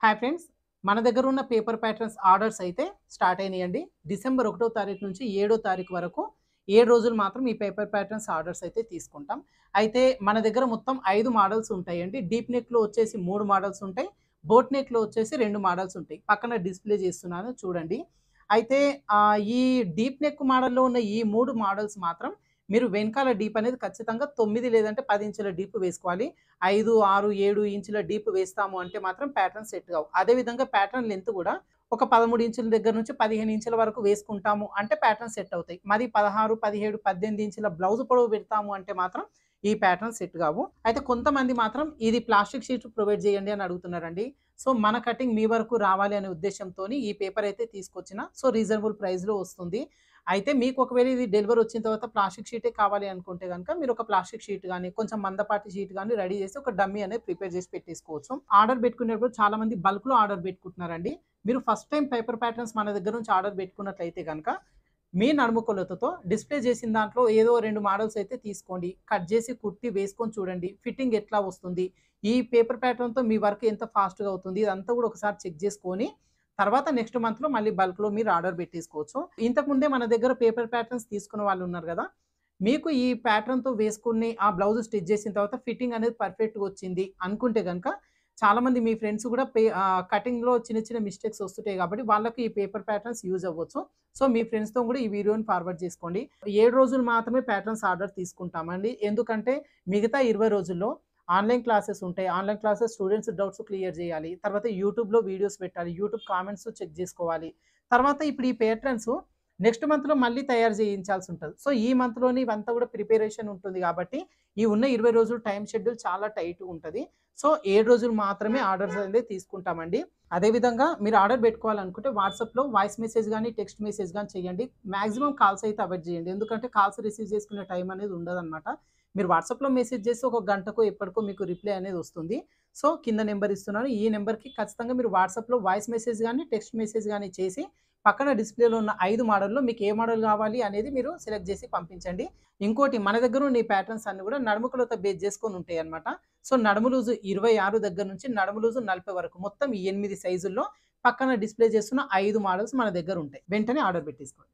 Hi friends. మన దగ్గర ఉన్న పేపర్ ప్యాటర్న్స్ ఆర్డర్స్ అయితే స్టార్ట్ అయినాయండి. డిసెంబర్ 1 తారీఖు నుంచి 7 తారీఖు వరకు 7 రోజులు మాత్రం ఈ పేపర్ ప్యాటర్న్స్ ఆర్డర్స్ అయితే తీసుకుంటాం. అయితే మన దగ్గర మొత్తం 5 మోడల్స్ ఉంటాయండి. డీప్ నెక్‌లో వచ్చేసి 3 మోడల్స్ ఉంటాయి. బోట్ నెక్‌లో వచ్చేసి 2 మోడల్స్ ఉంటాయి. పక్కన డిస్‌ప్లే చేస్తున్నాను చూడండి. అయితే ఈ డీప్ నెక్ మోడల్‌లో ఉన్న ఈ 3 మోడల్స్ మాత్రం మీరు వెనకాల డీప్ అనేది ఖచ్చితంగా 9 లేదంటే 10 ఇంచుల డీప్ వేసుకోవాలి. 5, 6, 7 ఇంచుల డీప్ వేస్తాము అంటే మాత్రం ప్యాటర్న్ సెట్ కావు. అదే విధంగా ప్యాటర్న్ లెంత్ కూడా ఒక 13 ఇంచుల దగ్గర నుంచి 15 ఇంచుల వరకు వేసుకుంటాము అంటే ప్యాటర్న్ సెట్ అవుతాయి. మరి 16, 17, 18 ఇంచుల బ్లౌజ్ పొడవు పెడతాము అంటే మాత్రం ఈ ప్యాటర్న్ సెట్ కావు. అయితే కొంతమంది మాత్రం ఇది ప్లాస్టిక్ షీట్ ప్రొవైడ్ చేయండి అని అడుగుతున్నారండి. సో మన కటింగ్ మీ వరకు రావాలి అనే ఉద్దేశ్యంతోని ఈ పేపర్ అయితే తీసుకొచ్చిన. సో రీజనబుల్ ప్రైస్‌లో వస్తుంది. అయితే మీకు ఒకవేళ ఇది డెలివరీ వచ్చిన తర్వాత ప్లాస్టిక్ షీటే కావాలి అనుకుంటే గనుక మీరు ఒక ప్లాస్టిక్ షీట్ గాని, కొంచెం మందపాటి షీట్ గాని రెడీ చేసి ఒక డమ్మీ అనేది ప్రిపేర్ చేసి పెట్టేసుకోవచ్చు. ఆర్డర్ పెట్టుకునేటప్పుడు చాలా మంది బల్క్‌లో ఆర్డర్ పెట్టుకుంటున్నారండి. మీరు ఫస్ట్ టైమ్ పేపర్ ప్యాటర్న్స్ మన దగ్గర నుంచి ఆర్డర్ పెట్టుకున్నట్లయితే గనక మీ నడుము కొలతతో డిస్‌ప్లే చేసిన దాంట్లో ఏదో 2 మోడల్స్ అయితే తీసుకోండి. కట్ చేసి కుట్టి వేసుకొని చూడండి. ఫిట్టింగ్ ఎట్లా వస్తుంది? ఈ పేపర్ ప్యాటర్న్‌తో మీ వర్క్ ఎంత ఫాస్ట్‌గా అవుతుంది? ఇదంతా కూడా ఒకసారి చెక్ చేసుకొని తర్వాత నెక్స్ట్ మంత్‌లో మళ్ళీ బల్క్‌లో మీరు ఆర్డర్ పెట్టేసుకోవచ్చు. ఇంతకుముందే మన దగ్గర పేపర్ ప్యాటర్న్స్ తీసుకున్న వాళ్ళు ఉన్నారు గదా! మీకు ఈ ప్యాటర్న్‌తో వేసుకొని ఆ బ్లౌజ్ స్టిచ్ చేసిన తర్వాత ఫిట్టింగ్ అనేది పర్ఫెక్ట్‌గా వచ్చింది అనుకుంటే గనక చాలామంది మీ ఫ్రెండ్స్ కూడా కటింగ్‌లో చిన్న చిన్న మిస్టేక్స్ వస్తుంటాయి కాబట్టి వాళ్ళకి ఈ పేపర్ ప్యాటర్న్స్ యూజ్ అవ్వచ్చు. సో, మీ ఫ్రెండ్స్‌తో కూడా ఈ వీడియోని ఫార్వర్డ్ చేసుకోండి. 7 రోజులు మాత్రమే ప్యాటర్న్స్ ఆర్డర్ తీసుకుంటామండి. ఎందుకంటే మిగతా 20 రోజుల్లో ఆన్‌లైన్ క్లాసెస్ ఉంటాయి. Online classes students doubts clear చేయాలి. తర్వాత యూట్యూబ్‌లో వీడియోస్ పెట్టాలి. యూట్యూబ్ కామెంట్స్ చెక్ చేసుకోవాలి. తర్వాత ఇప్పుడు ఈ ప్యాటర్న్స్ నెక్స్ట్ మంత్‌లో మళ్ళీ తయారు చేయించాల్సి ఉంటది. సో, ఈ మంత్‌లోనే ఇవంతా కూడా ప్రిపరేషన్ ఉంటుంది కాబట్టి, ఈ ఉన్న 20 రోజులు టైమ్ షెడ్యూల్ చాలా టైట్‌గా ఉంటది. సో, 7 రోజులు మాత్రమే ఆర్డర్స్ అనేది తీసుకుంటామండి. అదే విధంగా మీరు ఆర్డర్ పెట్టుకోవాలనుకుంటే వాట్సాప్‌లో వాయిస్ మెసేజ్ గాని, టెక్స్ట్ మెసేజ్ గాని చేయండి. మాక్సిమం కాల్స్ అయితే అవాయిడ్ చేయండి. ఎందుకంటే కాల్స్ రిసీవ్ చేసుకునే టైం అనేది ఉండదనమాట. మీరు వాట్సాప్‌లో మెసేజ్ చేసి ఒక గంటకో, ఎప్పటికో మీకు రిప్లై అనేది వస్తుంది. సో, కింద నంబర్ ఇస్తున్నాను. ఈ నంబర్‌కి ఖచ్చితంగా మీరు వాట్సాప్‌లో వాయిస్ మెసేజ్ గాని, టెక్స్ట్ మెసేజ్ గాని చేసి పక్కన డిస్‌ప్లేలో ఉన్న 5 మోడల్‌లో మీకు ఏ మోడల్ కావాలి అనేది మీరు సెలెక్ట్ చేసి పంపించండి. ఇంకోటి మన దగ్గర ఉన్న ఈ ప్యాటర్న్స్ అన్నీ కూడా నడుము కొలత బేస్ చేసుకొని ఉంటాయన్నమాట. సో, నడుము లూజు 26 దగ్గర నుంచి నడుము లూజు 40 వరకు మొత్తం 8 సైజుల్లో పక్కన డిస్‌ప్లే చేస్తున్న 5 మోడల్స్ మన దగ్గర ఉంటాయి. వెంటనే ఆర్డర్ పెట్టేసుకోండి.